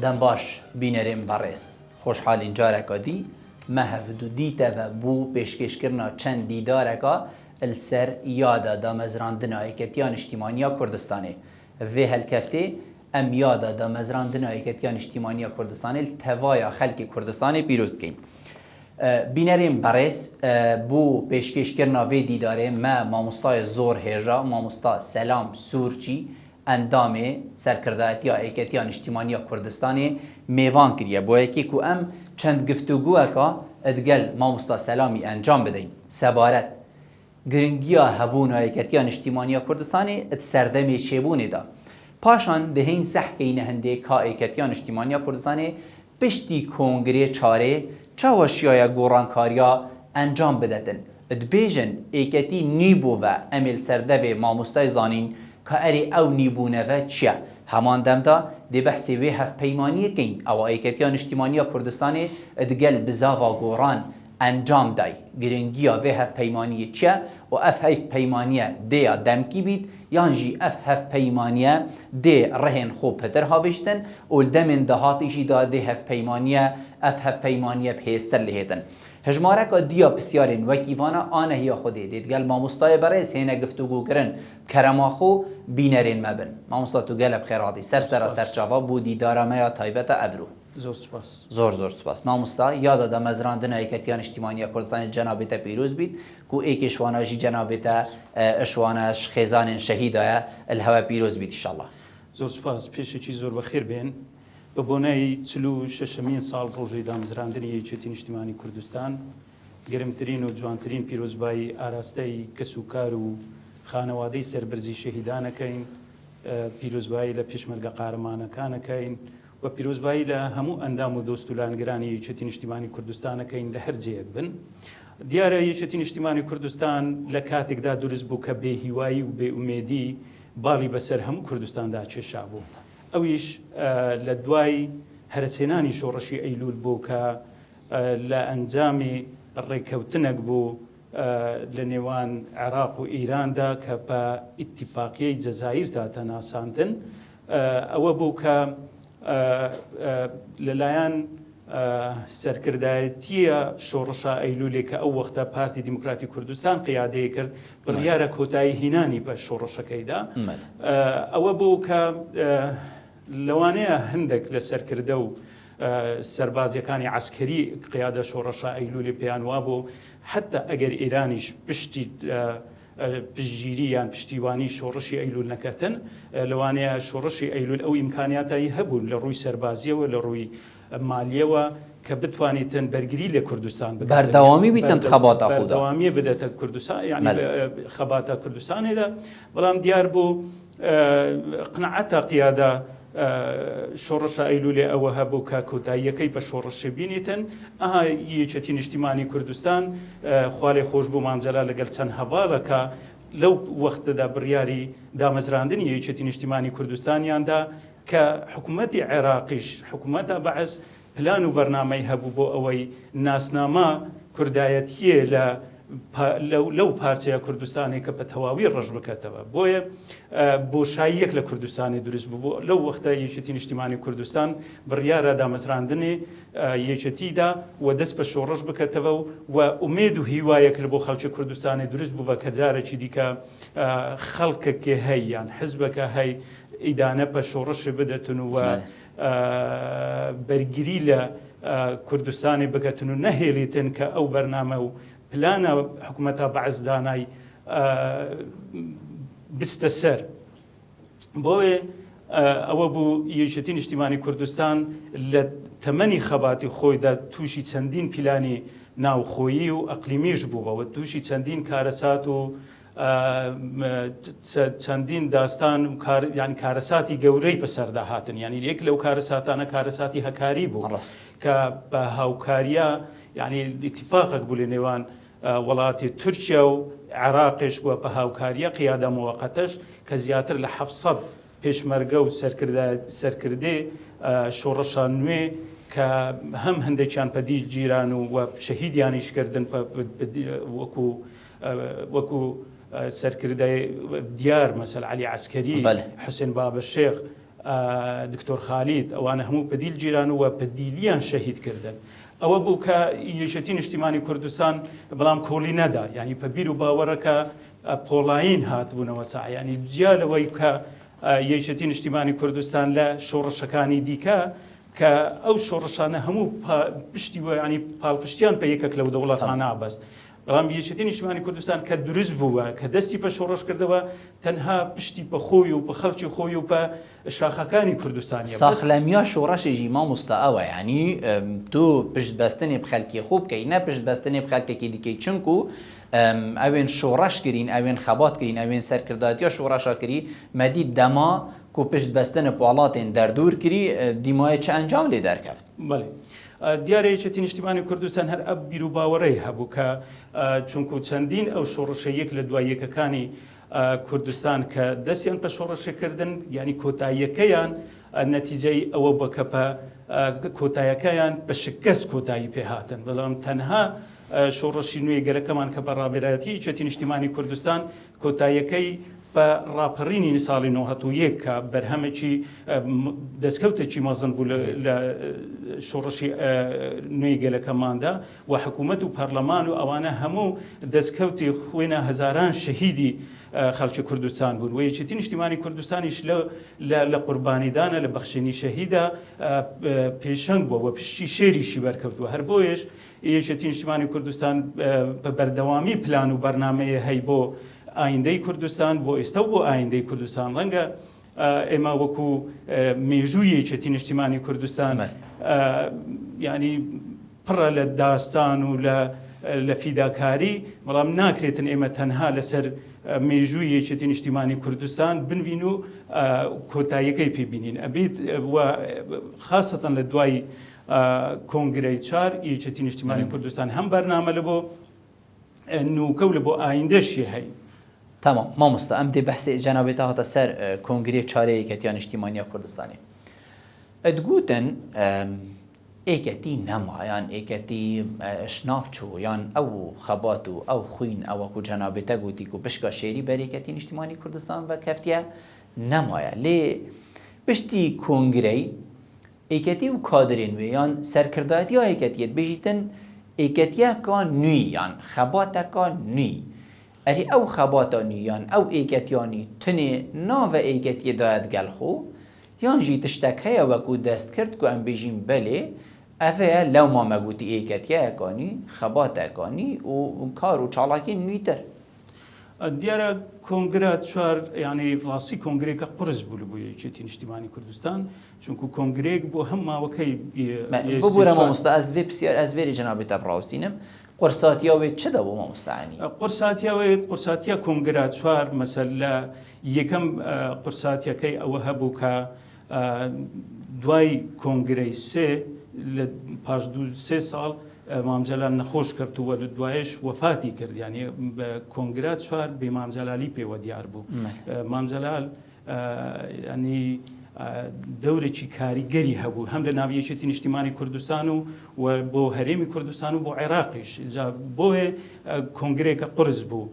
دەم باش بینەرێن بەڕێز خۆشحاڵین جارێکە دی مە هەفتوو دیتەوە بوو پێشکەشکردنا چەند دیدارێکە السەر یادا دامەزراندنا یەکەتیان نیشتیمانیە کوردستانê vê helkeftê em yada damezrandina yeketiya niştimaniya Kurdistanê li tevaya xelkê Kurdistanê pîroz bikەین. Bînerên berêz bû pêşkêşkirina vê dîdarê me mamostayê zor hêja mamosta Selam Sûrçî endamê serkirdayetiya yeketiya niştimaniya Kurdistanê mêvan kiriye bo yekê ku em çend giftûgûeka edgel mamosta Selamî encam bidin sebaret giringiya hebûna yeketiya niştimaniya Kurdistanê it serdemê çêbûnê da. Paşan dihên sehkeyîne hindê ka yeketiya niştimaniya Kurdistanê piştî kongrê çarê çawa şiyaya gorankariya encam bidetin. Dibêjin êketî nîbû ve em ê li ser devê mamostayê zanîn ka erê ew nîbûneve çi ye. Heman demda dê behsê wê hevpeymaniyê kîn ewa êketiya niştimaniya Kurdistanê digel bi zava goran encam day. Giringiya vê hevpeymaniyê çi ye û ev hevpeymaniye dê ya demkî bît yan jî ev hevpeymaniye dê rehên xwe pitir haviştin û li demên dahatî jî da dê hevpeymaniye ev hevpeymaniye pêstir lihêtin. Hejmareka diya pisyarên wekî vana anehiya Xwedê dê digel mamostayê berêz hêne giftûgûkirin kerema xwe bînerên me bin. Mamosta tu gelek xêratî sersera serçava bû dîdara me ya taybeta evrû. Zor spas. Zor spas. Mamosta yada damezrandina yeketiya niştimaniya Kurdistanê cenabê te pîroz bît ku êkê şwana jî cenabê te şwana xêzanên şehîda ye li hewe pîroz bît inşallah. Zor spas pêşekî zor bexêr bên bi boneyî çilû şeşemîn sal rojê damezrandinê yeketî niştimanî Kurdistan girmtirîn û ciwantirîn pîrozbayî arasteyî kes û kar û xanewادەی serbirzî şehîdanekeyîn pîrozbayî li pêşmerge qahramanekânekeyîn و پیرۆزبایی لە هەموو ئەندام و دۆستولانگرانی یەکێتی نیشتیمانی کوردستانەکەین لە هەر جێیەک بن. دیارە یەکێتی نیشتیمانی کوردستان لە کاتێکدا دروست بوو کە بێهیوایی و بێئومێدی باڵی بەسەر هەموو کوردستاندا کێشا بوو. ئەویش لە دوای هەرسێنانی شۆڕەشی ئەیلول بوو کە لە ئەنجامی ڕێککەوتنێک بوو لە نێوان عێراق و ئیراندا کە بە ئیتیفاقیەی جەزایر تەناساندن ئەوە بوو کە لەلایەن سەرکردایەتیە شۆڕشە ئەیلولێ کە ئەو وەختە پارتی دیموکراتی کوردستان قیادەیە کرد بڕیارە کۆتایی هینانی بە شۆڕشەکەیدا ئەوە بوو کە لەوانەیە هەندێک لە سەرکردە و سەربازیەکانی عسکەری قیادە شۆڕشە ئەیلولێ پێیان وابوو حتا ئەگەر ئێرانیش پشتی پشتگیری یان پشتیوانی شۆڕشی ئەیلول نەکەتن لەوانەیە شۆڕشی ئەیلول ئەو ئیمکانیاتایی هەبوون لە ڕووی سەربازیەوە لە ڕووی مالیەوە کە بتوانێتن بەرگری لە کوردستان بەردەوامی بیتن خەباتە خۆدا بەردەوامی بدەتە کوردستان یعنی خەباتە کوردستانێدا بەڵام دیار بوو قناعەتە قیادە شۆڕشە ئەیلولێ ئەوە هەبوو کە کۆتاییەکەی بە شۆڕشە بینیتن ئەها یەکێتی نیشتیمانی کوردستان خوالێ خۆش بوو مامجەلا لەگەڵ چەند هەواڵەکە لەو وەختەدا بڕیاری دامەزراندنی یەکێتی نیشتیمانی کوردستانیاندا کە حکوومەتی عێراقیش حکوومەتە بەعس پلان و بەرنامەی هەبوو بۆ ئەوەی ناسنامە کوردایەتیە لەو پارچەیە کوردستانی کە بە تەواوی ڕەش بکەتەوە بۆیە بۆشاییەک لە کوردستانی دروست بوو لەو وەختە یەکێتی نیشتیمانی کوردستان بڕیارە دامەزراندنی یەکێتیدا و دەست بە شۆڕش بکەتەوە و ئومێد و هیوایە کرد بۆ خەڵکی کوردستانی دروست بوو بە کە جارێکی دیکە خەڵکێکێ هەی یان حزبەکە هەی ئیدانە بە شۆڕشی بدەتن و بەرگری لە کوردستانی بگەتن و نەهێڵیتن کە ئەو بەرنامە و پلانە حکوومەتە بەعز دانای بستە سەر بۆیە ئەوە بوو یەکێتی نیشتیمانی کوردستان لە تەمەنی خەباتی خۆیدا تووشی چەندین پیلانی ناوخۆیی و ئەقلیمیش بووەوە تووشی چەندین کارەسات و چەندین داستان یان کارەساتی گەورەی بەسەردا هاتن یعنی یەک لەو کارەساتانە کارەساتی هەکاری بوو کە بە هاوکاریە یعنی ئیتیفاقێک بوو لە نێوان وڵاتی تورکیا و عێراقیش بووە بە هاوکاریە قیادە موەقەتەش کە زیاتر لە 700 پێشمەرگە و سەرکردێ شۆڕەشان نوێ کە هەم هەندێکیان پەدی گیران و شەهیدیانیشکردن وەکو سەرکردەی دیار مەسەل عەلی عەسکەری حوسێن بابەشێخ دکتۆر خالید ئەوانە هەموو پەدیل جیران و پەدیلیان شەهید کردن. ئەوە بوو کە یەکێتی نیشتیمانی کوردستان بەڵام کۆڵی نەدا، ینی پەبیر و باوەڕەکە پۆڵاین هاتبوونەوە ساعیانی جیا لەوەی کە یەکێتی نیشتیمانی کوردستان لە شۆڕشەکانی دیکە کە ئەو شۆڕشانە هەموو پشتی وە ینی پاڵپشتیان پێ یەکێک لەو دەوڵەتانە ئابەست. بەڵام یەکێتی نیشتیمانی کوردستان کە دروست بووە کە دەستی بە شۆڕش کردەوە تەنها پشتی بە خۆی و بە خەڵکی خۆی و بە شاخەکانی کوردستانی ساخلەمیا شۆڕەشێژی مامۆستا ئەوە ینی تو پشت بەستنێ بخەلکی خوب کەی نە پشت بەستنێ بخەلکێکی دیکەی چنکو ئەوێن شۆڕەش کرین ئەوێن خەبات کرین ئەوێن سەرکردایەتیا شۆڕەشا کری مەدی دەما کو پشت بەستنە پاڵاتێن دەردور کری دیمایە چه ئەنجام لێ دەرکەفت. بەڵێ دیارە یەکێتی نیشتیمانی کوردستان هەر ئەب بیر و باوەڕەی هەبوو کە چونکو چەندین ئەو شۆڕشە یەک لە دوای یەکەکانی کوردستان کە دەستیان بە شۆڕشەکردن ینی کۆتاییەکەیان نەتیجەی ئەوە بە کەپە کۆتاییەکەیان بە شکست کۆتایی پێهاتن. بەڵام تەنها شۆڕشی نوێی گەرەکەمان کە بە ڕابێرایەتی یەکێتی نیشتیمانی کوردستان کۆتاییەکەی بە ڕاپەڕینی ساڵی 1970 کە بەرهەمێکی دەستکەوتێکی مەزن بوو لە شۆڕشی نوێی گەلەکەماندا و حکوومەت و پەرلەمان و ئەوانە هەموو دەستکەوتی خوێنە هەزاران شەهیدی خەڵکی کوردستان بوون و یەکێتی نیشتیمانی کوردستانیش لە قوربانیدانە لە بەخشێنی شەهیدا پێشەنگ بووە و پشتی شێریشی بەرکەوتووە. هەر بۆیش یەکێتی نیشتیمانی کوردستان بە بەردەوامی پلان و بەرنامەیە هەی بۆ ئایندەی کوردستان بۆ ئێستا و بۆ ئایندەی کوردستان. ڕەنگە ئێمە وەکو مێژووی یەکێتی نیشتیمانی کوردستان ینی پڕە لە داستان و لە فیداکاری، بەڵام ناکرێتن ئێمە تەنها لەسەر مێژووی یەکێتی نیشتیمانی کوردستان بنوین و کۆتاییەکەی پێبینین. ئەبێت خاصەتەن لە دوای کۆنگرەی 4 یەکێتی نیشتیمانی کوردستان هەم بەرنامە لە بۆ نوکە و لە بۆ ئایندەشی هەی. تمام مامۆستا ئەم دێ بەحسێ جەنابێتە هاتە سەر کۆنگرێ چارەیە یەکەتیان نیشتیمانیا کوردستانی. ئەدگوتن ئێکەتی نەمایان ئێکەتی شناف چوو یان ئەو خەبات و ئەو خوین ئەوەکو جەنابێتە گوتی و پشکا شێری بەرێکەتی نیشتیمانی کوردستان بە کەفتە نەمایە لێ پشتی کۆنگرەی ئێکەتی و کادرێن وێ یان سەرکردایەتی ئێکەتیت بژیتن ئێکەتیەکە نوێی یان خەباتەکە نوێی ئەری ئەو خەباتە نوێیان ئەو ئێکەتیانی تنێ ناوە ئێکەتیە دایەت گەلخۆ یان ژی تشتێک هەیە وەکو دەست کرد کو ئەم بێژین بەلێ ئەvەیە لەو مامەگوتی ئێکەتیەکانی خەباتەکانی و کار و چاڵاکی نوێتر. دیارە کۆنگرە 4 ینی ڕاستی کۆنگرێکە قرس بوو بۆ یەکێتی نیشتیمانی کوردستان چونکو کۆنگرێک بۆ هەم ماوەکەی ببوورە مامۆستا ئەس vê پرسیار ئەس vêrê cenabêta birawîstînim قورساتیا wê çi de bû mamostayînî؟ قورساتیا کۆنگرە 4 مەسەل لە یەکەم قورساتیەکەی ئەوە هەبوو کە دوای کۆنگرەی 3 لە پاش 2-3 ساڵ مامجەلال نەخۆش کردووە لە دوایش وەفاتی کرد ینی بە کۆنگرە 4 بێ مامجەلالی پێوە دیار بوو. مامجەلال ینی دەورێکی کاریگەری هەبوو هەم لە ناوی یەکێتی نیشتیمانی کوردستان و بۆ هەرێمی کوردستان و بۆ عێراقیش بۆیە کۆنگرێکە قرس بوو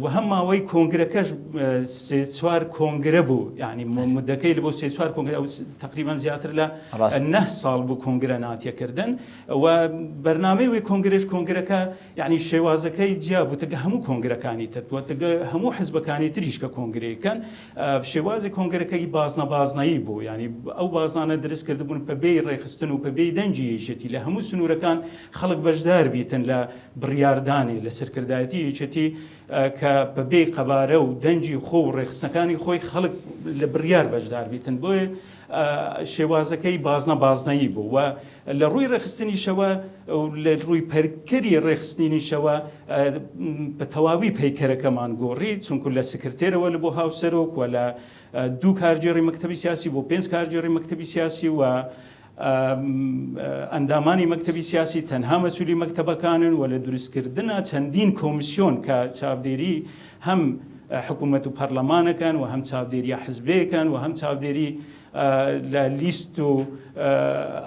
و هەم ماوەی کۆنگرەکەش 3-4 کۆنگرە بوو ینی مدەکەی لە بۆ 3-4 کۆنگرە تقریبان زیاتر لە 9 ساڵ بوو کۆنگرە ناتیەکردن و بەرنامەی وی کۆنگرێش کۆنگرەکە ینی شێوازەکەی جیا بوو تەگە هەموو کۆنگرەکانی تر تەگە هەموو حزبەکانی تریش کە کۆنگرەکەن شێوازی کۆنگرەکەی بازنەبازنایی بوو ینی ئەو بازانە دروست کردبوون بە بێی ڕێخستن و بە بێی دەنجی یەکێتی لە هەموو سنوورەکان خەڵک بەشدار بیتن لە بڕیاردانی لە سەرکردایەتی یەکێتی کە بەبێ قەبارە و دەنجی خۆ و ڕێخستنەکانی خۆی خەڵک لە بڕیار بەشدار بیتن بۆیە شێوازەکەی بازنەبازنایی بوو و لە ڕووی ڕێخستنیشەوە لە ڕووی پەرکەری ڕێخستنینیشەوە بە تەواوی پەیکەرەکەمان گۆڕی چونکو لە سکرتێرەوە لە بۆ هاوسەرۆک و لە 2 کارگێڕی مەکتەبی سیاسی بۆ 5 کارگێڕی مەکتەبی سیاسی و ئەندامانی مەکتەبی سیاسی تەنها مەسوولی مەکتەبەکانن و لە دروستکردنە چەندین کۆمیسیۆن کە چاودێری هەم حکوومەت و پەرلەمانەکەن و هەم چاودێریە حزبەکەن و هەم چاودێری لە لیست و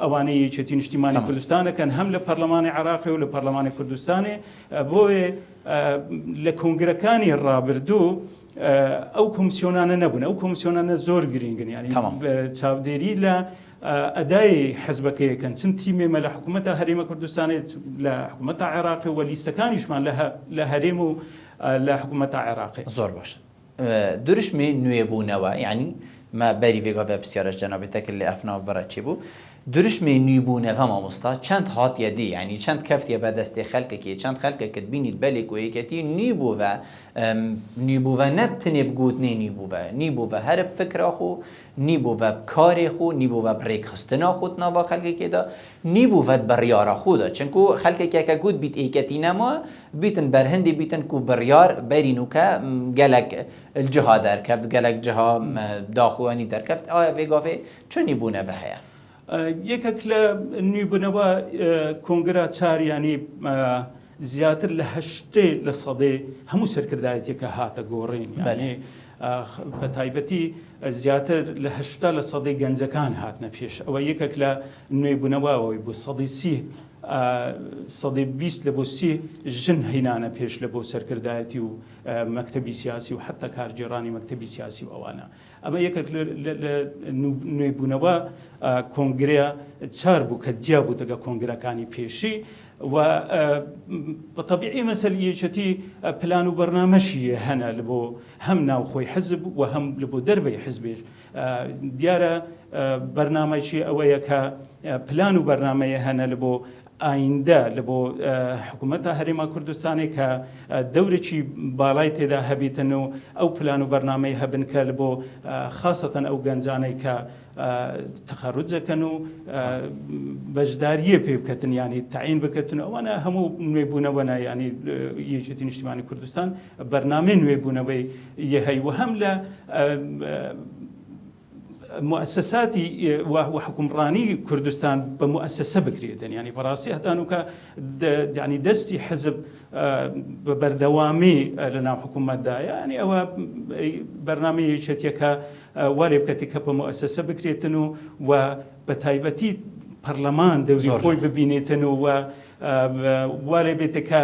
ئەوانەی یەکێتی نیشتیمانی کوردستانەکەن هەم لە پەرلەمانی عێراقی و لە پەرلەمانی کوردستانی بۆیە لە کۆنگرەکانی ڕابردوو ئەو کۆمسیۆنانە نەبوون ئەو کۆمسیۆنانە زۆر گرنگن ینی چاودێری لە ئەدای حەزبەکەیەکەن چەند تیمێمە لە حکوومەتە هەرێمە کوردستانی لە حکوومەتە عێراقی و لیستەکانیشمان لە هەرێم و لە حکوومەتە عێراقی زۆر باش درشمێ نوێبوونەوە ینی ما بەری vێگا بە پرسیارە جەنابێتەکرد لێ ئەفناو بەڕە چی بوو درشمێ نوێبوونەوە مامۆستا چەند هاتیە دی ینی چەند کەفتیە بە دەستێ خەلکێکی چەند خەلکەکەت بینیت بەلێک و یەکەتی نیبووە نەبتنێ بگوتنێ نیبووە هەرە فکراخ و نیبووە کارێخ و نیبووە بڕێکخستنا خۆت ناوا خەلکێکێدا نیبووە بڕیارە خۆدا چونکو خەلکێکەکە گوت بیت ئێکەتی نەما بیتن بەرهەندی بیتن و بڕیار بەرینوکە گەلک الجها دەرکەفت گەلک جها داخوانی دەرکەفت ئایا vێگاێ چۆن نیبوونەوە هەیە یەکێک لە نوێبوونەوە کۆنگرا چاریانی زیاتر لە 80 لە سەدەی هەموو سەرکردایەتێکە هاتە گۆڕین ینی بە تایبەتی زیاتر لە 80 لە سەدەی گەنجەکان هاتنە پێش ئەوە یەکێک لە نوێبوونەوەەوەی بۆ سەدەی 20 لە بۆ 30 ژن هەینانە پێش لە بۆ سەرکردایەتی و مەکتەبی سیاسی و حتا کارگێڕانی مەکتەبی سیاسی و ئەوانە ئەمە یەکێک لە نوێبوونەوە کۆنگرەیە چار بوو کە جیا بوو دەگە کۆنگرەکانی پێشی و بەطبیعی مەسەل یەکەتی پلان و بەرنامەشی هەنە لە بۆ هەم ناوخۆی حزب و هەم لە بۆ دەربەی حزبێش دیارە بەرنامەیشی ئەوەیە کە پلان و بەرنامەیە هەنە لە بۆ ئایندە لە بۆ حکوومەتە هەرێما کوردستانی کە دەورێکی باڵای تێدا هەبیتن و ئەو پلان و بەرنامەی هەبن کە لە بۆ خاصەتەن ئەو گەنجانەی کە تەخەڕوجەکەن و بەشداریە پێ بکەتن ینی تعین بکەتن ئەوانە هەموو نوێبوونەوەنە ینی یەکێتی نیشتیمانی کوردستان بەرنامەی نوێبوونەوەی یەهەی و هەم لە مؤسساتی وحکومڕانی کوردستان بە مؤسسە بکرێتن ینی بەڕاستی هەتانوکە ینی دەستی حزب بە بەردەوامی لە ناو حکوومەتدایە ینی ئەوە بەرنامەی یەکێتیەکە وا لێ بکەتی کە بە مؤسسە بکرێتن و بە تایبەتی پەرلەمان دەوری خۆی ببینێتن و وا لێ بێتە کە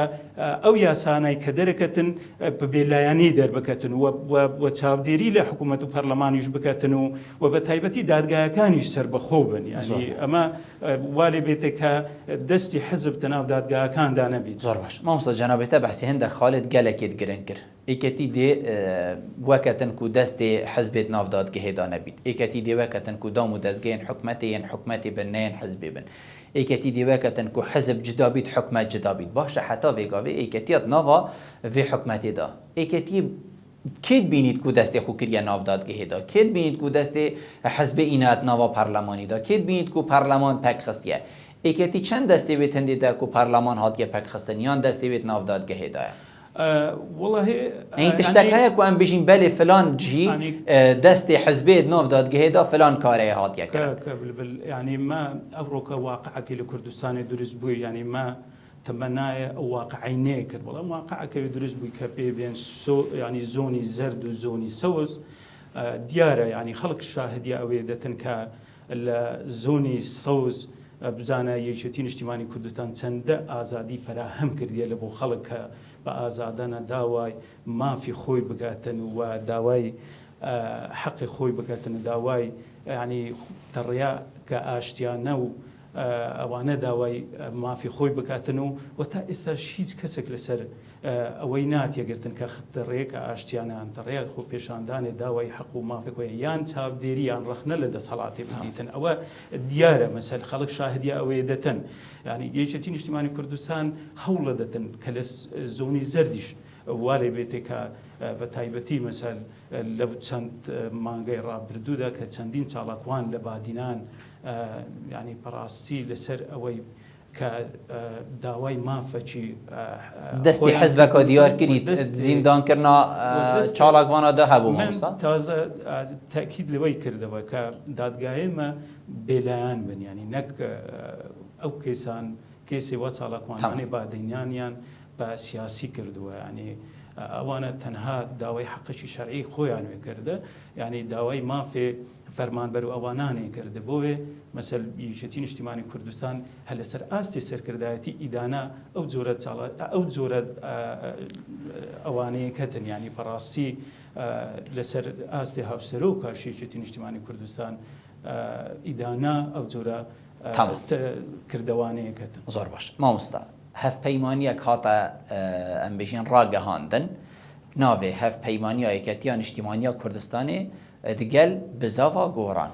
ئەو یاسانای کە دەرەکەتن بە بێلایانی دەربکەتن و چاودێری لە حکوومەت و پەرلەمانیش بکەتن و بە تایبەتی دادگایەکانیش سەربەخۆ بن ینی ئەمە وا لێ بێتە کە دەستی حزب تەناو دادگایەکاندا نەبیت زۆر باش مامۆستا جەنابێتە بەحسی هەندێک خاڵێت گەلێکێت گرنگ کرد ئێکەتی دێ وەکەتن و دەستێ حزبێت ناودادگەهێدا نەبیت ئێکەتی دێ وەکەتن و دام و دەستگەیەن حکومەتی بن نەیەن حزبێ بن ئێکەتی دیوەکەتن و حزب جدا بیت حکومەت جدا بیت باشە حتا vێگاوێ ئێکەتیات ناوا vê حکومەتێدا ئێکەتی کێت بینیت و دەستێ خوکریە ناودادگەهێدا کێت بینیت و دەستێ حزبێ ئینات ناوا پەرلەمانیدا کێت بینیت و پەرلەمان پەک خستیە ئێکەتی چەند دەستێوێت هەندێدا و پەرلەمان هاتیە پەک خستن یان دەستێوێت ناودادگەهێدایە این تشتکه کو ام بشین بله فلان جی دست حزبید ناف دادگهدا فلان کاره هات کرد یعنی ما ابروک واقعه که لکردستان درست بوی یعنی ما تمنای واقعی نکرد والله واقعه که درست بوی که بین یعنی زونی زرد و زونی سوز دیاره یعنی خلق شاهدی اویدتن که زونی سوز بزانه یەکێتی نیشتیمانی کوردستان چەندە ئازادی فراهم کردیە لە بۆ خەڵک کە بە ئازادانە داوای مافی خۆی بگاتن و داوای حەقی خۆی بگاتن داوای ینی تەڕیا کە ئاشتیانە و ئەوانە داوای مافی خۆی بکاتن و تا ئێستاش هیچ کەسێک لەسەر ئەوەی ناتیەگرتن کە ڕێکە ئاشتیانیان تەڕێک خۆ پێشاندانێ داوای حەق و مافی خۆی یان چاودێری یان ڕەخنە لە دەسەڵاتی بدیتن ئەوە دیارە مەسەل خەڵک شاهدی ئەوەیە دەتن ینی یەکێتی نیشتیمانی کوردستان هەوڵە دەتن کە لە زۆنی زەردیش وارێ بێتێ کە بە تایبەتی مەسەل لە چەند مانگەی ڕابردوودا کە چەندین چاڵاکوان لە بادینان ینی بەڕاستی لەسەر ئەوەی کە داوای مافەکی دەستی حزبەکە دیار کردیت زیندانکردنا چاڵاکوانەدا هەبوو مامۆستا تازە تاکید لەوەی کردەوە کە دادگایەمە بێلایەن بن ینی نەک ئەو کێسان کێسی وا چاڵاکوانانی بادینانیان بە سیاسی کردووە ینی ئەوانە تەنها داوای حەقی شەرعی خۆیان وێ کردە یعنی داوای مافێ فەرمانبەر و ئەوانانێ کردە بۆیە مەسەل یەکێتی نیشتیمانی کوردستان هەر لەسەر ئاستی سەرکردایەتی ئیدانا ئەو جۆرە ئەوانەیە کەتن ینی بەڕاستی لەسەر ئاستی هاوسەرە و کاشی یەکێتی نیشتیمانی کوردستان ئیدانا ئەو جۆرە کردوانەیە کەتن. زۆر باش مامۆستا هەفپەیمانیەک هاتە ئەم بێژین ڕاگەهاندن ناوێ هەفپەیمانیا یەکەتیە نیشتیمانیا کوردستانê digel bi zava goran.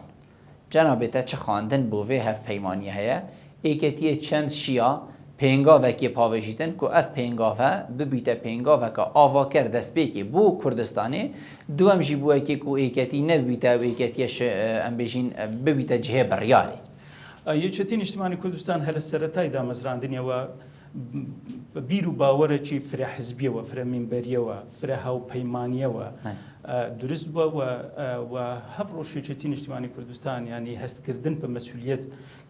Cenabê çi xandin bo vê hevpeymaniyê heye êketiye çend şiya pêngavekê pavêjîtin ku ev pêngave bibîte pêngaveka avaker destpêkê bû Kurdistanê duem jî bûyekê ku êketî nebibîte ew êketiye em bêjîn bibîte cihê biryarê. یەکێتی نیشتیمانی کوردستان هەر لە سەرەتایدا مەزراندنیەوە بیر و باوەرەکی فرە حزبیەوە فرە مینبەریەوە فرە هاوپەیمانیەوە دروست بووە و هەبڕۆ یەکێتی نیشتیمانی کوردستان ینی هەستکردن بە مەسئولیەت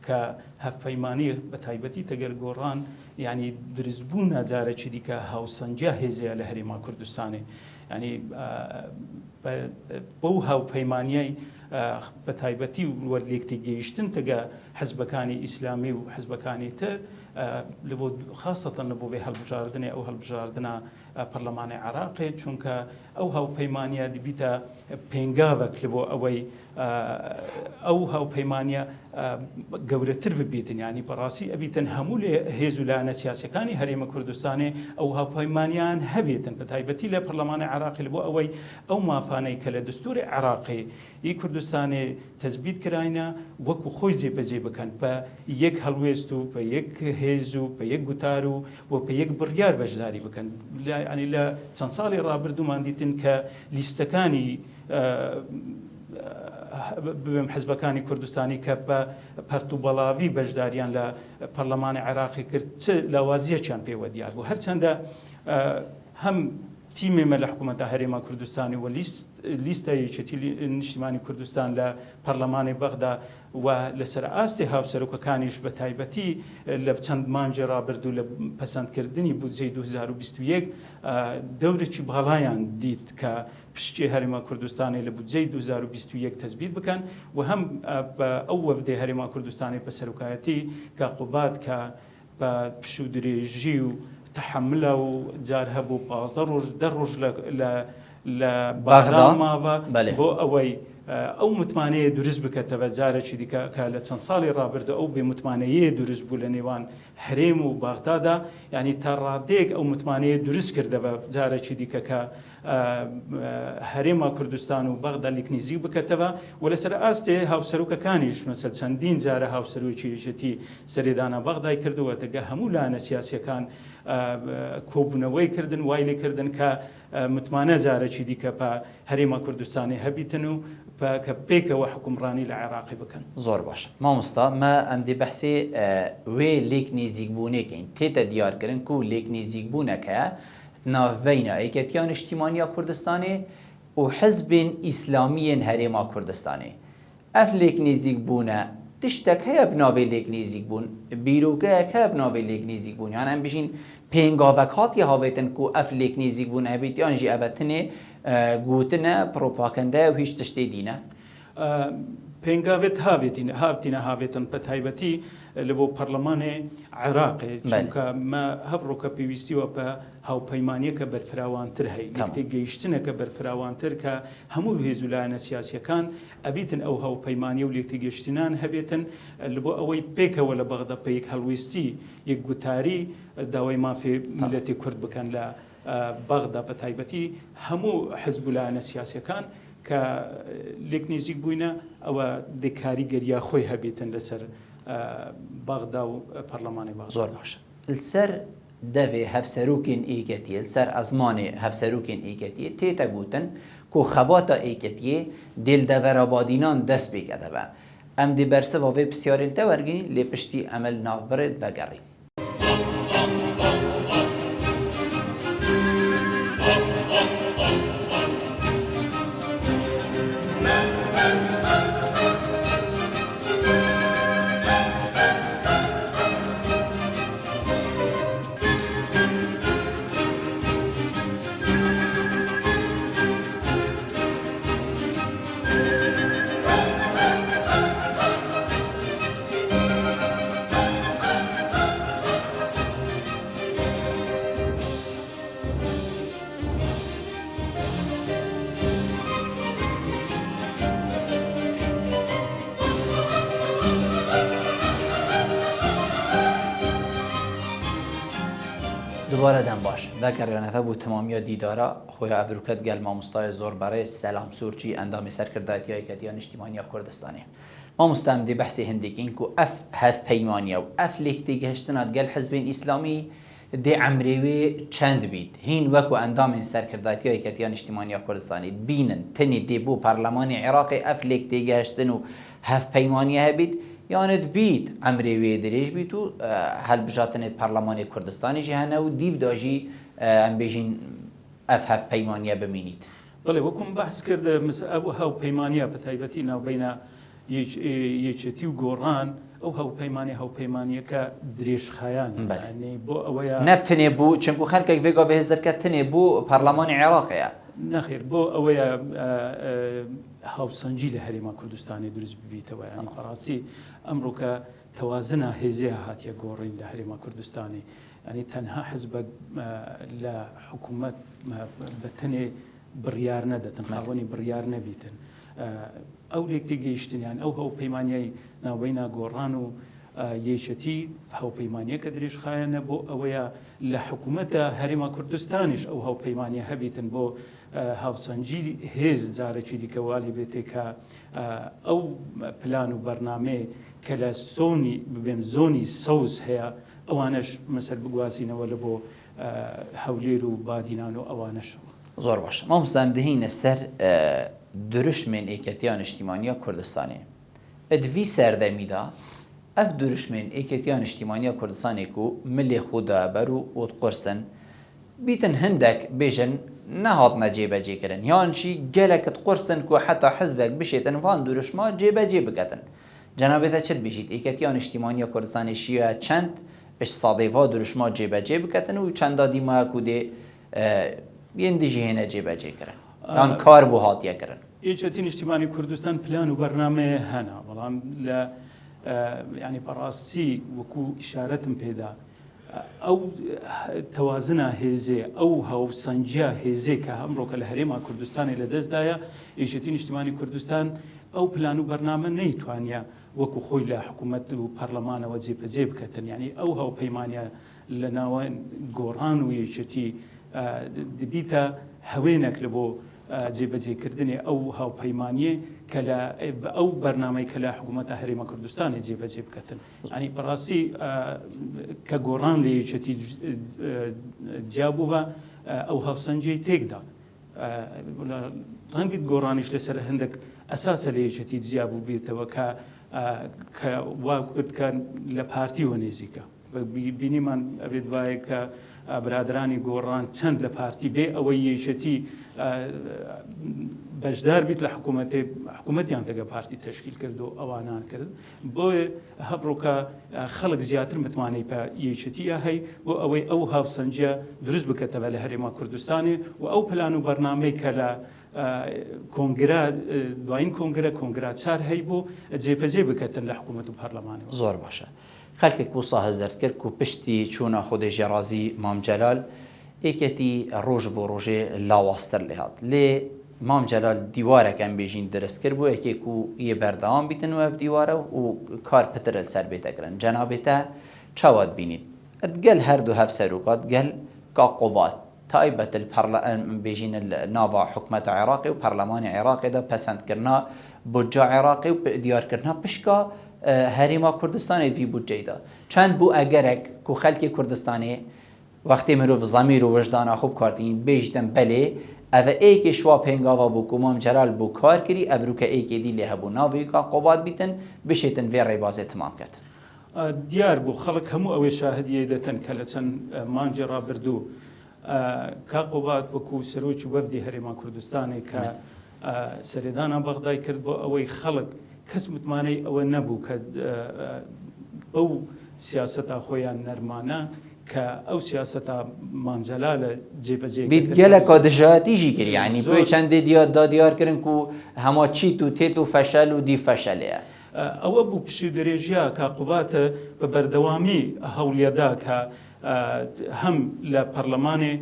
کە هەفپەیمانی بە تایبەتی تەگەر گۆڕان ینی دروستبوو ناجارێکی دیکە هاوسەنجیا هێزەیە لە هەرێما کوردستانê ینی بەو هاوپەیمانیای بە تایبەتی وەرلێکتی گەیشتن تەگە حزبەکانی ئیسلامی و حزبەکانی تر لە بۆ خاستەن لە بۆ وێ هەڵبژاردنێ ئەو هەڵبژاردنە پەرلەمانی عراقێ چونکە ئەو هاوپەیمانیە دیبیتە پێنگاوەک لە بۆ ئەوەی ئەو هاوپەیمانیە گەورەتر ببێتن ینی بەڕاستی ئەبیتن هەموو لێ هێز و لایەنە سیاسەکانی هەرێمە کوردستانê ئەو هاوپەیمانیان هەبێتن بە تایبەتی لە پەرلەمانی عراقی لە بۆ ئەوەی ئەو مافانەی کە لە دستوری عراقی ئی کوردستانê تەزبیت کراینە وەکو خۆی جێبەجێ بکەن بە یەک هەڵوێست و بە یەک هێز و بە یەک گوتار و بە یەک بڕیار بەشداری بکەن ینی لە چەند ساڵی ڕابردوومان دیتن کە لیستەکانی ببێم حزبەکانی کوردستانی کە بە پەرتوبەڵاوی بەشداریان لە پەرلەمانی عراقی کرد چ لاوازیەکیان پێوە دیار بوو هەرچەندە هەم تیمێمە لە حکوومەتە هەرێما کوردستانی و لیستە یەکێتی نیشتیمانی کوردستان لە پەرلەمانی بەغدا و لەسەر ئاستی هاوسەرۆکەکانیش بە تایبەتی لە چەند مانجی ڕابردوو لە پەسەندکردنی بودجەی 2021 دەورێکی باڵایان دیت کە پشتی هەرێما کوردستانی لە بودجەی 2021 تەزبیت بکەن و هەم بە ئەو وەفدەی هەرێما کوردستانی بە سەرۆکایەتی کە قوبات کە بە پش و درێژی و تحملە و جار هەبوو 15 ڕۆژ 10 ڕۆژ لە بەغدا ماوە بۆ ئەوەی ئەو متمانەیە دروست بکەتەوە جارێکی دیکە کە لە چەند ساڵی ڕابردە ئەو بێ متمانەیە دروست بوو لە نێوان هەرێم و بەغدادا ینی تا ڕادێک ئەو متمانەیە دروست کردەوە جارێکی دیکە کە هەرێما کوردستان و بەغدا لیکنیزی بکەتەوە و لەسەر ئاستێ هاوسەرۆکەکانیش مەسەل چەندین جارە هاوسەرۆکی یەکێتی سەرێدانە بەغدای کردووە تەگە هەموو لایەنە سیاسیەکان کۆبوونەوەی کردن وای لێکردن کە متمانە جارێکی دیکە بە هەرێما کوردستانی هەبیتن و کە پێکەوە حکومڕانی لە عێراقی بکەن. زۆر باش مامۆستا مە ئەم دێ بەحسێ وێ لێک نێزیکبوونێکین تێتە دیارکردن و لێک نێزیکبوونەکە ناوبەینە یەکەتیان نیشتیمانیا کوردستانê û hizbên îslamiyên herêma Kurdistanê. Ev lêknêzîkbûne tiştek heye bi navê lêknêzîkbûn, bîrokeyek heye bi navê lêknêzîkbûn. Yani em bijîn pêngavek hatiye havêtin ku ev lêknêzîkbûn hebêtiyan jî ev tinê gotine propagande û hîç tiştê dîne. پێنگاوێت هاوتینە هاوێتن بە تایبەتی لە بۆ پەرلەمانی عێراقی چونکە هەبڕۆکە پێویستیوە بە هاوپەیمانیەکە بەرفراوانتر هەیە لەکتێک گەیشتنەکە بەرفراوانتر کە هەموو هێز و لایەنە سیاسیەکان ئەبیتن ئەو هاوپەیمانیە و لێکتێک گەیشتنان هەبێتن لە بۆ ئەوەی پێکەوە لە بەغدا پە یەک هەڵوێستی یەک گوتاری داوای مافێ میلەتی کورد بکەن لە بەغدا بە تایبەتی هەموو حزب و لایەنە سیاسیەکان کە لێکنیزیک بووینە ئەوە دێکاریگەریە خۆی هەبێتن لەسەر بەغدا و پەرلەمانی بەغدا. زۆر باشە لەسەر دەوێ هەفسەرۆکین ئێکەتیە لەسەر ئەزمانێ هەفسەرۆکین ئێکەتیە تێتە گوتن کۆ خەباتە ئێکەتیە دێلدەڤەرەبادینان دەست بێکەدەبە ئەم دێ بەرسەڤە vê pisyarê وەرگین لێ پشتی ئەمەل ناوبرێت vەگەڕی. دوباره دم باش ذکریانه بو تمامی دیدارا خویا ابروکت گل مامستای زور برای سلام سورچی اندام سرکردایتی کتیان اجتماعی کردستانی ما مستمدی بحثی هندی که اینکو هف پیمانی و لیکتی گشتنات گل حزب اسلامی دی عمریوی چند بید هین وکو اندام سرکردایتی کتیان اجتماعی کردستانی بینن تنی دی بو پارلمان عراقی لیکتی گشتن و هف پیمانی هبید یاند بید عمریوی دریج بید و هل بجاتنت پارلمان کردستانی جهانه و دیو داجی ام بیجین هف پیمانی بمینید. بله وکم بحث کرده مثل او هاو پیمانی بتایبتی ناو بین یچتی و گوران او هاو پیمانی که دریش خیان یعنی بو اویا نبتنی بو چنکو خلک ویگا به هزار کتنی بو پارلمان عراقیه نخیر بو اویا هاوسنجی لهرما کردستانی درست بیت و یعنی فراسی امرو که توازن هزیه هاتیه گورین لهرما کردستانی یعنی تنها حزب لحکومت بتنی بریار ندتن خاونی بریار نبیتن او لیکتی گیشتن یعنی او هاو پیمانی ناوینا گوران و یشتی هاو پیمانی که دریش خایه بو اویا لحکومت هرما کردستانیش او هاو پیمانی هبیتن بو هاوسنجی هز زاره چی دیکوالی بیتی که او پلان و برنامه که لسونی ببین زونی سوز هیا اوانش مثل بگوازینه ولی بو هولیر و بادینان و اوانش زور باشه ما مستندهین سر درش من ایکتیان اجتماعی کردستانی ادوی سردمی دا اف درش من ایکتیان اجتماعی کردستانی کو ملی خودا برو ود قرسن بیتن هندک بیجن نهاد نجیبه جی کرن یان چی گلکت قرسن کو حتی حزبک بشیتن وان درش ما جیبه جی بکتن جنابتا چت بشید ایکتیان اجتماعی کردستانی شیعه چند اش صادیوا درش ما جیبه جی بکتن و چند دیما کوده یندیجی هنه جیبه جی کرن آن کار بو هاتیه کرن ایجتین اجتماعی کردستان پلان و برنامه هنا والله لا يعني براسي وكو إشارة پیدا او توازنه هزي او هاو سنجا هزي كامرو كالهريما كردستان لدز دايا ایجتین اجتماعی کردستان او پلان و برنامه نيتوانيا وكو خوي لا حكومة و برلمان و جيب كتن يعني او هاو پیمانيا لناوان گوران و ایجتی دبیتا هوینک لبو جێبەجێ کردنی ئەو هاوپەیمانیە کە ئەو بەرنامەی کە لە حکوومەتە هەرێما کوردستانی جێبەجێ بکەن ینی بەڕاستی کە گۆڕان لە یەکێتی جیابوو بە ئەو هاوسەنجەی تێکدا ڕەنگیت گۆڕانیش لەسەر هەندێک ئەساسە لە یەکێتی جیابوو بێتەوە کە وا کرد کە لە پارتیوە نێزیکە بینیمان ئەبێت وایە کە برادرانی گۆڕان چەند لە پارتی بێ ئەوەی یەکێتی بەشدار بیت لە حکوومەتیان تەگە پارتی تشکیل کرد و ئەوانان کرد بۆیە هەبڕۆکە خەڵک زیاتر متمانەی بە یەکێتیە هەی بۆ ئەوەی ئەو هاوسەنجە دروست بکەتەوە لە هەرێما کوردستانی و ئەو پلان و بەرنامەی کە لە کۆنگرا دوایین کۆنگرا چار هەی بۆ جێبەجێ بکەتن لە حکوومەت و پەرلەمانی زۆر باشە خەلکێک بۆ ساهزەرد کرد و پشتی چوونە خودێژی ڕازی مام جەلال ایکتی روز بو روزه لاواستر لهات لی مام جلال دیوارکم بیشین درست کرد بو یکی کو یه بردام بیتن و اف دیواره و کار پتر سر بیت کرن جنابتا چواد بینید ادگل هر دو هف سروقات گل کاقوبات تایبت الپرلمان بیشین ناوا حکومت عراقی و پارلمان عراقی دا پسند کرنا بودجا عراقی و دیار کرنا پشکا هریما کردستانی وی بودجه دا چند بو اگرک کو خلک کردستانی وقتی مروف ضمیر و وجدان خوب کارتین بیشتن بله اوه ایک شوا پنگاوا بو کمام جلال بو کار کری او که ایک دی له بو ناوی کا قوبات بیتن بشیتن وی ریبازه تمام کت دیار بو خلق همو او شاهدیه دتن کلتن مانجرا بردو کا قوبات بو سروچ وفدی هرما کردستانی کا سریدان بغداد کرد بو اوی خلق کس متمانی او نبو که او سیاست خویان نرمانه که او سیاست مامجلال جیبجی بیت گله کادجاتی جی کری یعنی بوی چند دیار کردن کو هما چی تو تیتو فشل و دی فشله او بو پشی درجیا که قوات به بردوامی هولیدا که هەم لە پەرلەمانی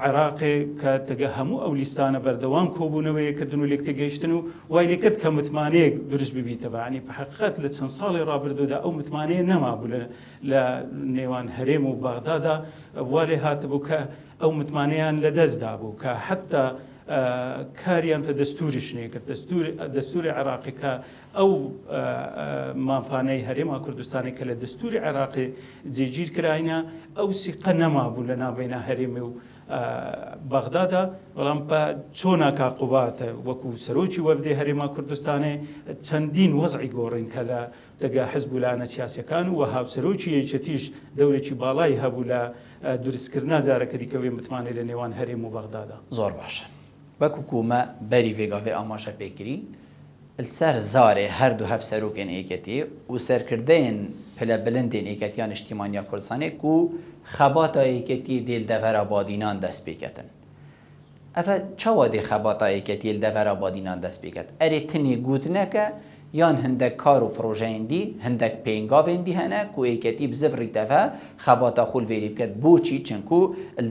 عێراقی کە تەگە هەموو ئەو لیستانە بەردەوام کۆبوونەوەی کردن و لێک تێگەیشتن و وای لێ کرد کە متمانەیەک دروست ببیتەوە. ینی بەحقیقەت لە چەند ساڵی ڕابردوودا ئەو متمانەیە نەمابوو لە نێوان هەرێم و بەغدادا وا لێ هاتبوو کە ئەو متمانەیان لە دەستدا بوو کە حتا کاریان بە دەستوری شنێ کرد دەستوری عێراقی کە ئەو مافانەی هەرێما کوردستانی کە لە دەستوری عێراقی جێگیر کراینە ئەو سیقە نەمابوو لە ناوبەینە هەرێمی و بەغدادا بەڵام بە چۆناکا قوباتە وەکو سەرۆکی وەردەی هەرێما کوردستانی چەندین وەزعی گۆڕین کە لە دەگا حزبولانە سیاسەکان و هاوسەرۆکی یەکێتیش دەورێکی باڵای هەبوو لە دروستکردنا جارەکە دیکەوێ متمانەی لە نێوان هەرێم و بەغدادا. زۆر باشە وەکو کومە بەری vێگاوێ ئاماژە پێکری سەر زارێ هەردوو هەف سەرۆکێن ئێکەتی و سەرکردەیەن پلە بلندێن ئێکەتیان نیشتیمانیا کوردستانێک و خەباتە ئێکەتی دێلدەڤەرە بادینان دەست پێکەتن. ئەفە چاوا دێ خەباتە ئێکەتی دێلدەڤەرە بادینان دەست پێکەت ئەرێ تنێ گوتنەکە یان هەندێک کار و پرۆژەیەندی هەندێک پێنگاوێندی هەنە و ئێکەتی بزڤڕیتەڤە خەباتە خوڵ وێری بکەت بۆچی چنکو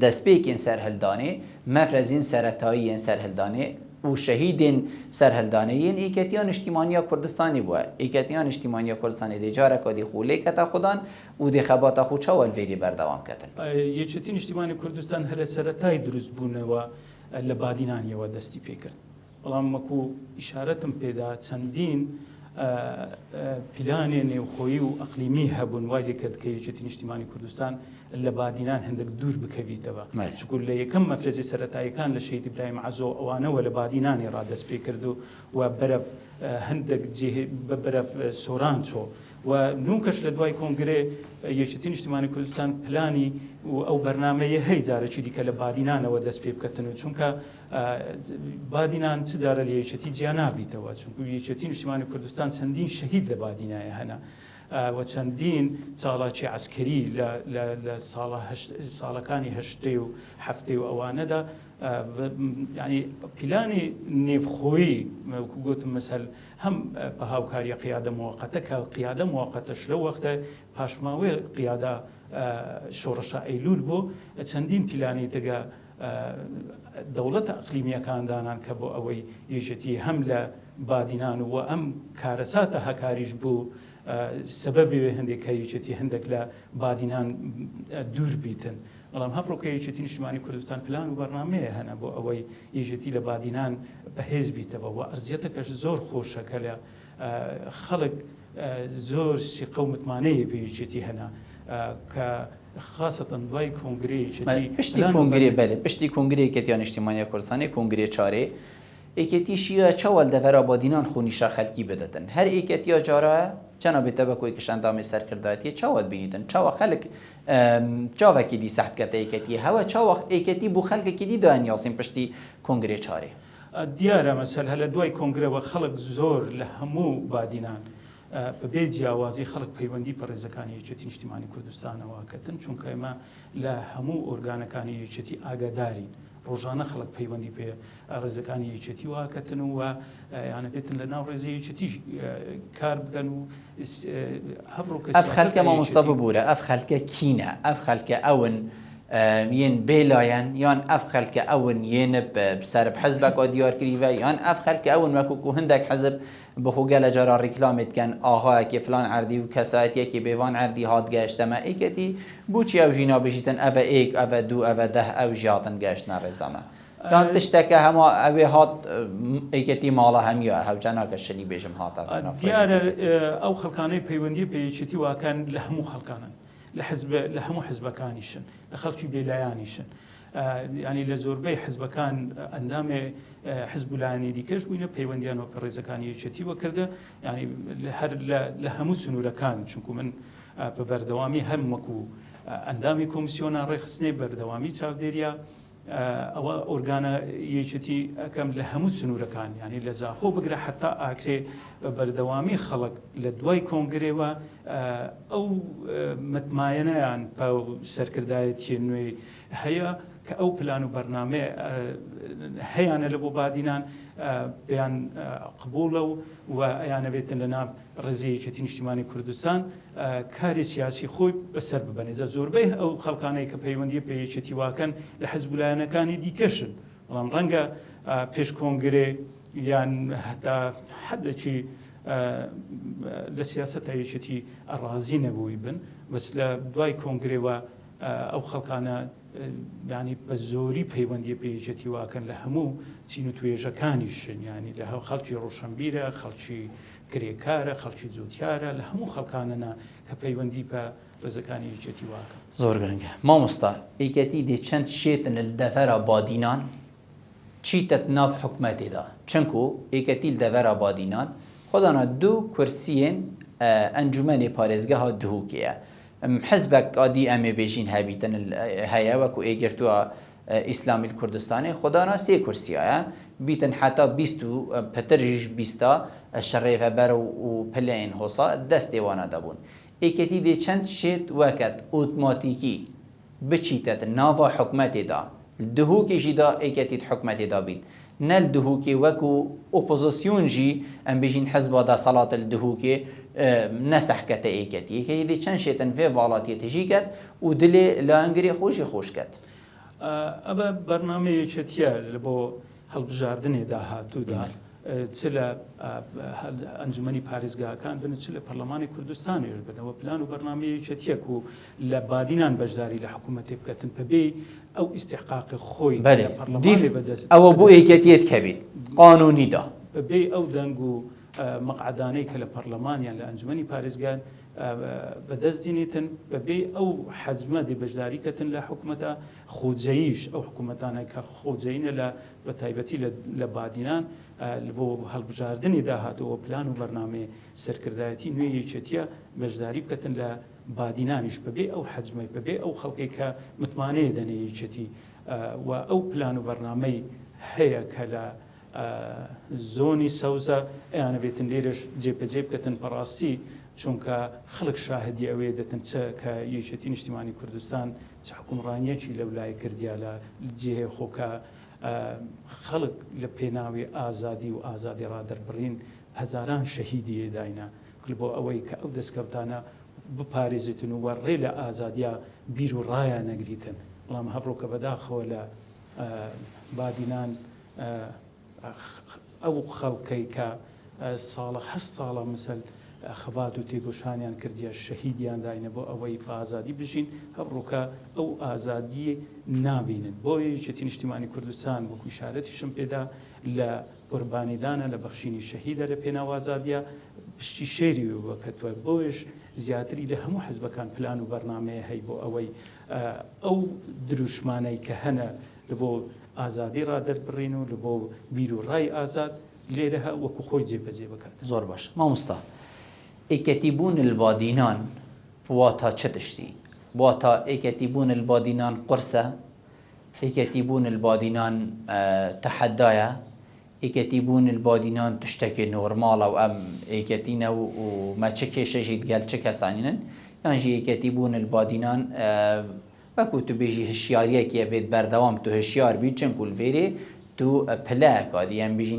دەستپێکێن سەرهەلدانێ مەفرەزین سەرەتاییên سەرهەلدانێ و شەهیدên سەرهەلدانەیên ئێکەتیان نیشتیمانیا کوردستانی بووە ئێکەتیان نیشتیمانیا کوردستانی دێ جارێکا دێ خو لێکەتە خودان و دێ خەباتە خو چاوە وێری بەردەوام کەتن. یەکێتی نیشتیمانی کوردستان هەلە سەرەتای دروست بوونەوە لە بادینانیەوە دەستی پێکرد. بەڵام وەکو ئیشارەتم پێدا چەندین پیلانێ نێوخۆیی و ئەقلیمی هەبوون وای لێ کرد کە یەکێتی نیشتیمانی کوردستان لە بادینان هەندێک دوور بکەویتەوە چکو لە یەکەم مەفرەزی سەرەتاییەکان لە شەید ئیبراهیم عەزۆ ئەوانەوە لە بادینانی ڕادەست پێ کرد و بەرەف هەندێک بەرەف سۆران چۆ و نوکەش لە دوای کۆنگرێ یەکێتی نیشتیمانی کوردستان پلانی و ئەو بەرنامەیە هەی جارێکی دیکە لە بادینانەوە دەست پێ بکەتن و چونکە بادینان چ جارە لە یەکێتی جیا نابیتەوە چونکو یەکێتی نیشتیمانی کوردستان چەندین شەهید لە بادینایە هەنا و چەندین چاڵاکی عسکەری لە ساڵەکانی هەشتەی و هەفتەی و ئەوانەدا ینی پیلانی نێوخۆیی گوتم مەسەل هەم بە هاوکاریە قیادە موقەتە کە قیادە موقەتەش لەو وەختە پاشماوەی قیادە شۆڕەشە ئەیلول بوو چەندین پیلانی تگە دەوڵەتە ئەقلیمیەکاندانان کە بۆ ئەوەی یەکێتی هەم لە بادینان و ئەم کارەساتە هەکاریش بوو سببی هەندێک یەکێتی هەندێک لە بادینان دوور بیتن. بەڵام هەپڕۆکە یەکێتی نیشتیمانی کوردستان پلان و بەرنامەیە هەنا بۆ ئەوەی یەکێتی لە بادینان بەهێز بیتەوە و ئەرزیەتەکەش زۆر خۆشە کە لە خەڵک زۆر سیقە و متمانەیە پێ یەکێتی هەنا کە خاصەتەن دوای کۆنگرەی پشتی کۆنگرێ بەێ پشتی کۆنگرەی یەکێتیان نیشتیمانیا کوردستانی کۆنگرێ چارێ ئێکێتیشیە چاوەل دەڤەرە بادینان خۆنیشە خەلکی بدەتن هەر ئێکەتیە جارە چەنە بێتە بە کۆی کشاندامی سەرکردایەتی چاوەت بینیتن چاوە خەلک چاوەکی دی سەحتکەتە ئێکەتی هەوە چاوە ئێکەتی بوو خەلکێکی دی دایان یاسین پشتی کۆنگرێ چارێ دیارە مەسەل هە لە دوای کۆنگرەوە خەڵک زۆر لە هەموو بادینان بەبێ جیاوازی خەڵک پەیوەندی پەڕێزەکانی یەکێتی نیشتیمانی کوردستانەوە کەتن چونکە ئێمە لە هەموو ئۆرگانەکانی یەکێتی ئاگادارین ڕۆژانە خەڵک پەیوەندی پێ ڕێزەکانی یەکێتی واکەتن و یانە بێتن لە ناو ڕێزی یەکێتی کار بکەن و ئەف خەلکە مامۆستا ببوورە ئەف خەلکە کینە ئەف خەلکە ئەون یەن بێلایەن یان ئەف خەلکە ئەون یێنە سەرب حەزبێکا دیارکریوە یان ئەف خەلکە ئەون وەکوکو هەندێک حەزب بخۆگە لە جارا ڕیکلامێتکەن ئاغایەکی فلان عەردی و کەسایەتیەکی بێوان عەردی هات گەشتەمە ئێکەتی بۆچی ئەو ژینا بژیتن ئەڤە ئێک ئەڤە دوو ئەڤە دەه ئەو ژیاتن گەشتنە ڕێزەمە یان تشتێکە هەموو ئەوێ هات ئێکەتی ماڵە هەمیە هەوجاناکە شنی بێژم هاتە دیارە ئەو خەڵکانەی پەیوەندی پێیەکێتی واکەن لە هەموو خەڵکانن لە هەموو حزبەکانیشن لە خەڵکی بێلایانیشن ینی لە زۆربەی حزبەکان ئەندامێ حزبولانی دیکەش بووینە پەیوەندیان وەکە ڕێزەکانی یەکێتی وەکردە ینی هەر لە هەموو سنوورەکان چونکو من بە بەردەوامی هەم وەکو ئەندامی کۆمیسیۆنە ڕێخستنەی بەردەوامی چاودێریە ئەوە ئۆرگانە یەکێتی ئەەکەم لە هەموو سنوورەکان ینی لە زاخۆ بگرە حتا ئاکرێ بە بەردەوامی خەڵک لە دوای کۆنگرێەوە ئەو متمایەنەیان سەرکردایەتی نوێی هەیە کە ئەو پلان و بەرنامێ هەیەە لە بۆ بادینان پێیان قبولە و ئەیانەبێتن لە ناو ڕێزەیەکێتی نیشتیمانی کوردستان کاری سیاسی خۆی بەسەر ببەنێزە زۆربەی ئەو خەڵکانەی کە پەیوەندی پێیەکێتی واکەن لە حەزبولایەنەکانی دیکەشن بەڵام ڕەنگە پێش کۆنگرێ یان هەتا حەدەکی لە سیاسەتە یەکێتی ئەڕازی نەبووی بن بەس لە دوای کۆنگرێەوە ئەو خەڵکانە ینی بە زۆری پەیوەندی پێیەکێتی واکەن لە هەموو چین و توێژەکانیشن ینی لە هەو خەڵکی ڕۆشنبیرە خەڵکی کرێکارە خەڵکی جووتیارە لە هەموو خەڵکانەنا کە پەیوەندی بە ڕێزەکانی یەکێتی واکەن زۆر گرنگە مامۆستا یەکێتی دێ چەند شێتن دەڤەرە بادینان چیتت ناو حکومەتێدا چونکو یەکێتی دەڤەرە بادینان خۆدانە دوو کورسیên ئەنجومەنێ پارێزگەها دهوکەیە حزبك عادي أمي بيجين هابيتن هيا وكو إيجرتوا إسلامي الكردستاني خدانا سي كرسيا بيتن حتى بيستو بترجيج بيستا الشريفة برو وبلين هوصا دست ديوانا دابون إيكتي دي چند شيت وقت أوتوماتيكي بچيتت نافا حكمتي دا الدهوكي جدا إيكتي حكمتي دا بين نل دهوكي وكو أوبوزيسيون جي أم بيجين حزب دا صلاة الدهوكي نسح كتا ايكتي كي دي چند شيتن في فالاتي تجيكت ودلي لانجري خوشي خوش كت ابا برنامج يكتيا لبو هەڵبژاردنێ داهاتوودا چ لە ئەنجومەنی پارێزگاکان بن چ لە پەرلەمانی کوردستانیش بنەوە پلان و بەرنامەیەکێک و لە بادینان بەشداری لە حکوومەتێ بکەن بەبێ ئەو ئیستحقاقی خۆی ئەوە بۆ ئەیکەتیت کەبیت قانونیدا بەبێ ئەو دەنگ و مەقعدانەی کە لە پەرلەمانیان لە ئەنجومەنی پارێزگان بەدەست دێنێتن بەبێ ئەو حەزمە دێ بەشداریکەتن لە حکوومەتە خۆجەییش ئەو حکوومەتانە کە خۆجەینە لە بە تایبەتی لە بادینان بۆ هەڵبژاردننی داهاتەوە پلان و بەرنامێ سەرکردایەتی نوێ یەکێتیە بەشداری بکەتن لە بادینانیش بەبێ ئەو حەزمەی بەبێ ئەو خەڵکی کە متمانەیە دەنێ یەکێتی و ئەو پلان و بەرنامەی هەیە کە لە زۆنی سەوزە ئەیانە بێتن لێرەش جێپەجێ بکەتن بەڕاستی چونکە خەڵک شاهدی ئەوەیە دەتن چ کە یەکێتی نیشتیمانی کوردستان چ حکومڕانیەکی لەولای کردیا لە جێ خۆکە خەڵک لە پێناوی ئازادی و ئازادی ڕادەربڕین هەزاران شەهیدی ێداینە بۆ ئەوەی کە ئەو دەستکەوتانە بپارێزیتن و وەڕێ لە ئازادیا بیر و ڕایە نەگریتن بەڵام هەڤڕۆکە بەداخەوە لە بادینان ئەو خەڵکەی کە ساڵە 8 ساڵە مثل خەبات و تێگۆشانیان کردیە شەهیدیان داینە بۆ ئەوەی بە ئازادی بژین هەبڕۆکە ئەو ئازادی نابینن بۆیە یەکێتی نیشتیمانی کوردستان وەکو ئیشارەتیشم پێدا لە قوربانیدانە لە بەخشینی شەهیدە لە پێناو ئازادیە پشتی شێری وەکەتوە بۆیش زیاتری لە هەموو حزبەکان پلان و بەرنامەیە هەی بۆ ئەوەی ئەو دروشمانەی کە هەنە لە بۆ ئازادی ڕادەربڕین و لە بۆ بیر و ڕای ئازاد لێرە وەکو خۆی جێبەجێ بکات زۆر باش مامۆستا ئێکەتیبوون البادینان واتا چ تشتی واتا ئێکەتیبوون البادینان قرسە ئێکەتیبوون البادینان تەحەدایە ئێکەتیبوون البادینان تشتێکی نۆرماڵە و ئەم ئێکەتینە و مە چ کێشەژیت گەل چ کەسانینن یانژی ئێکەتیبوون البادینان وەکو تو بێژی هشیاریەکیە بێت بەردەوام تو هشیار بیت چەند لێرێ تو پلەکە دیان بژی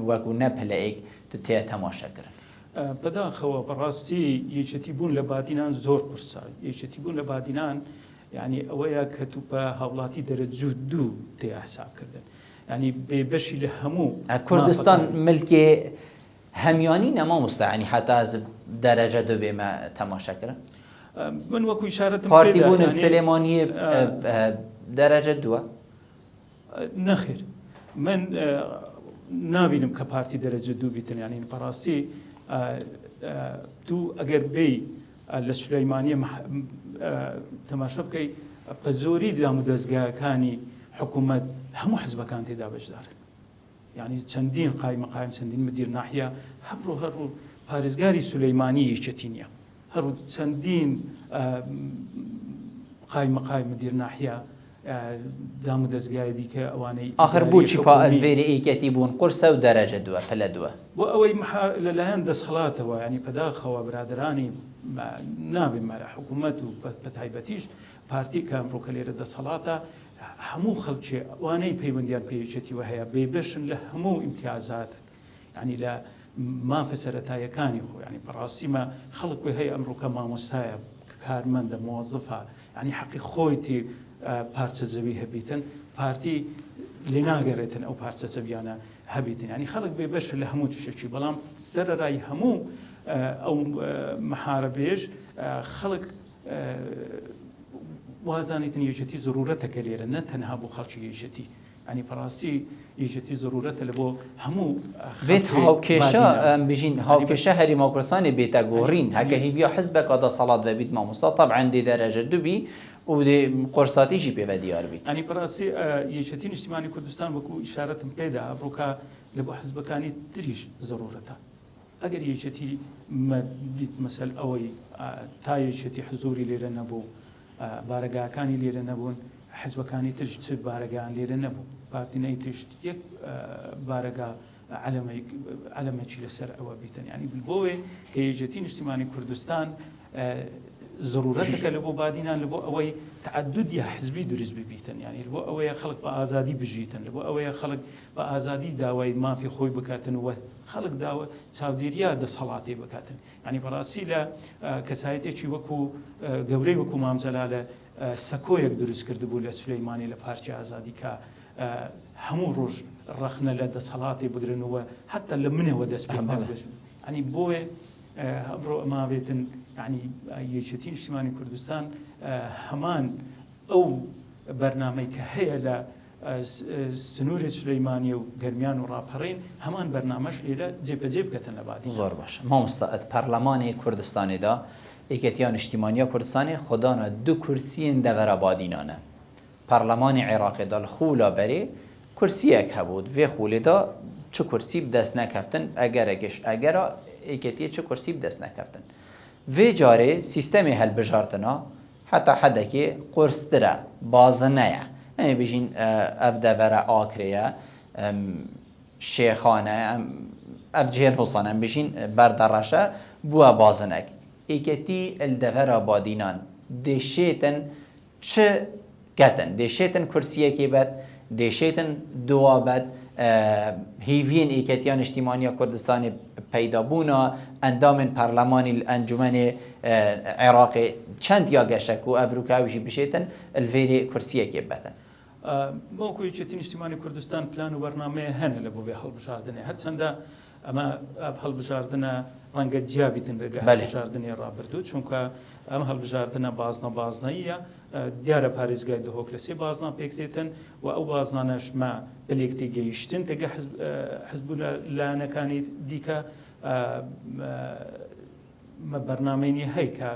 وەکو نەپلەیەک تو تێ تەماشاکردن بەداخەوە بەڕاستی یەکێتی بوون لە بادینان زۆر پرسا یەکێتی بوون لە بادینان یعنی ئەوەیە کە تو بە هاوڵاتی دەرەجوو دوو تێ حسابکردن ینی بێبەشی لە هەموو کوردستان ملکی هەمیانی نەما مستعانی حتا دەرەجە دو بێمە تەماشاکردن من وەکو ئیشارەتم پارتی بوون سلێمانی دەرەجە دووە نەخێر من نابینم کە پارتی دەرەجە دوو بیتن یعنی بەڕاستی تو ئەگەر بێ لە سلەیمانیە تەماشا بکەی بە زۆری دام و دەستگاکانی حکوومەت هەموو حزبەکان تێدا بەشدارن یعنی چەندین قایمەقایم چەندین مدیر ناحیە هەڕوو پارێزگاری سلەیمانی یەکێتی نییە هەروو چەندین قایمەقای مدیر ناحیە دام و دەستگای دیکە ئەوانەی آخر بووچی ئەلڤێری ئێکەتی بوون قورسە و دەرەجە دووە پلە دووە بۆ ئەوەی لەلایەن دەستخڵاتەوە ینی پەداخەوە برادرانی نابێ حکوومەت و بە تایبەتیش پارتی کە ئەمڕۆکە لێرە دەسەڵاتە هەموو خەڵکی وانەی پەیوەندیان پێویستیەوە هەیە بێبەشن لە هەموو ئیمتیازات ینی لە مافە سەرەتاییەکانی خۆ ینی بەڕاستیمە خەڵک هەیە ئەمڕۆکە مامۆستایە کارمەندە مۆزفە ینی حەقی خۆیتی پارچە زەوی هەبیتن پارتی لێ ناگەڕێتن ئەو پارچە زەویانە هەبیتن ینی خەڵک بێبەشە لە هەموو شتێکی بەڵام سەرەڕای هەموو ئەو مەحارەبێژ خەڵک وازانێتن یەکێتی ضرورەتەکە لێرە نە تەنها بۆ خەڵکی یەکێتی ینی پەڕاستی یەکێتی ضرورەتە لە بۆ هەموو بێت هاوکێشە بژین هاوکێشە هەریما کوردستانی بێتە گۆڕین هەکە هیڤیا حزبێکە دەسەڵات بەبیت مامۆستا طبعاً دێ دەرەجە دووبی و دێ قۆرساتیژی پێوە دیار بیت ینی پەڕاستی یەکێتی نیشتیمانی کوردستان وەکو ئیشارەتم پێدا ئەمڕۆکە لە بۆ حزبەکانی تریش ضرورەتە ئەگەر یەکێتی دیت مەسەل ئەوەی تا یەکێتی حزوری لێرە نەبوو بارەگاکانی لێرە نەبوون حزبەکانی ترش چ بارەگان لێرە نەبوو پارتینەی تشت یەک بارەگا علەمێکی لەسەر ئەوە بیتن ینی بۆوێ کە یەکێتی نیشتیمانی کوردستان ضرورەتەکە لە بۆ بادینان لە بۆ ئەوەی تعددی حزبی دروست ببیتن ینی لە بۆ ئەوەیە خەڵک بە ئازادی بژیتن لە بۆ ئەوەیە خەڵک بە ئازادی داوای مافی خۆی بکاتن و خەڵک داوە چاودێریە دەسەڵاتی بکاتن ینی بەڕاستی لە کەسایەتێکی وەکو گەورەی وەکو مامجەلا لە سەکۆیەک دروست کردبوو لە سولەیمانی لە پارچی ئازادی کە هەموو ڕۆژ ڕەخنە لە دەسەڵاتی بگرنەوە حتا لە منەوە دەست پێ ینی بۆیە ئەمڕۆ ئەما بێتن ینی یەکێتی نیشتیمانی کوردستان هەمان ئەو بەرنامەی کە هەیە لە سنووری سولەیمانی و گەرمیان و ڕاپەڕین هەمان بەرنامەش لێرە جێبەجێ بکەتن لە بادی زۆر باش مامۆستا ئەت پەرلەمانی کوردستانیدا یەکێتیان نیشتیمانیە کوردستانی خۆدانە دوو کورسیên devera badînan e Perlemanê Iraqê da li xûla berê kursiyek hebû vê xûlê da çi kursî bi dest nekeftin egera êketiyê çi kursî bi dest nekeftin vê carê sîstemê helbijartina heta hedekê qurstir e bazine ye em bêjîn ev devera akirê ye şêxane ev cihên hosan em bêjîn berdereşe bûye bazinek êketî el devera badînan dêşêtin çi ketin dêşêtin kursiyekê bet dêşêtin duwa bet hêviyên êketiya Niştimaniya Kurdistanê peydabûna endamên Perlemanî Encûmenê Iraqê çend ya geşek û ev rûka ew jî bişêtin li vêrê kursiyekê betin. وەکو یەکێتی نیشتیمانی کوردستان پلان و بەرنامەیە هەنە لە بۆ بێ هەڵبژاردنێ هەرچەندە ئەمە هەڵبژاردنە ڕەنگە جیابیتن لەگە هەڵبژاردننی ڕابردوو چونکە ئەم هەڵبژاردنە بازنەیە دیارە پارێزگای دهۆک لە سێ بازنا پێکتێتن و ئەو بازنانەشمە بەلێکتی گەیشتن تەگە حزبولانەکانی دیکە بەرنامەی هەیە کە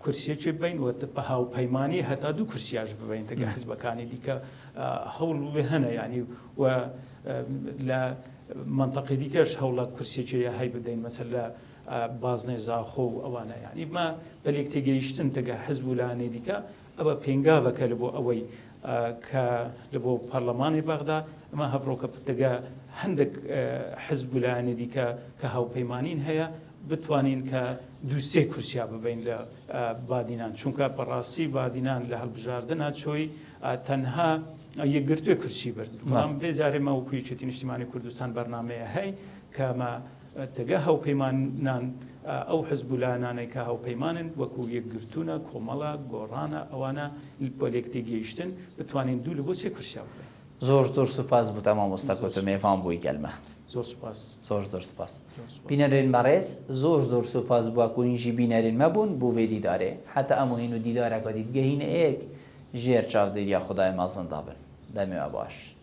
کورسیەکی بین و بە هاوپەیمانی هەتا دوو کورسیاش ببین تەگە حزبەکانی دیکە هەوڵ بێ هەنە ینی و لە منطقی دیکەش هەوڵات کورسیەکی هەی بدەین مەسەر لە بازنەی زاخۆ و ئەوانە ینی ما بەلێک تێگەیشتن تەگە حزبولانێ دیکە ئەوە پێنگاوەکە لە بۆ ئەوەی کە لە بۆ پەرلەمانی بەغدا ئەمە هەبڕۆکە تەگە هەندێک حزبولانێ دیکە کە هاوپەیمانین هەیە بتوانین کە دووسێ کورسیا ببین لە بادینان چونکە بەڕاستی بادینان لە هەڵبژاردنە چۆی تەنها یەکگرتووی کورسی برد بەڵام بێجارێ ماوەکو یەکێتی نیشتیمانی کوردستان بەرنامەیە هەی کەمە تەگە هاوپەیمانان ئەو حزبولانانەی کە هاوپەیمانن وەکو یەکگرتوونە کۆمەڵە گۆڕانە ئەوانە بۆ لێکتی گەیشتن بتوانین دوو لە بۆ سێ کورسیا ببین زۆر سوپاس بوو مامۆستا کۆتە میێفان بووی گەلمە زۆر سوپاس زۆر سوپاس بینەرێن بەڕێز زۆر سوپاس بووە کوینژی بینەرین مەبوون بۆ وێ دیدارێ حتا ئەموهین و دیدارەکە دیتگەهینە ئێک ژێر چاودێریا خدای مازندا بن دەمێوە باش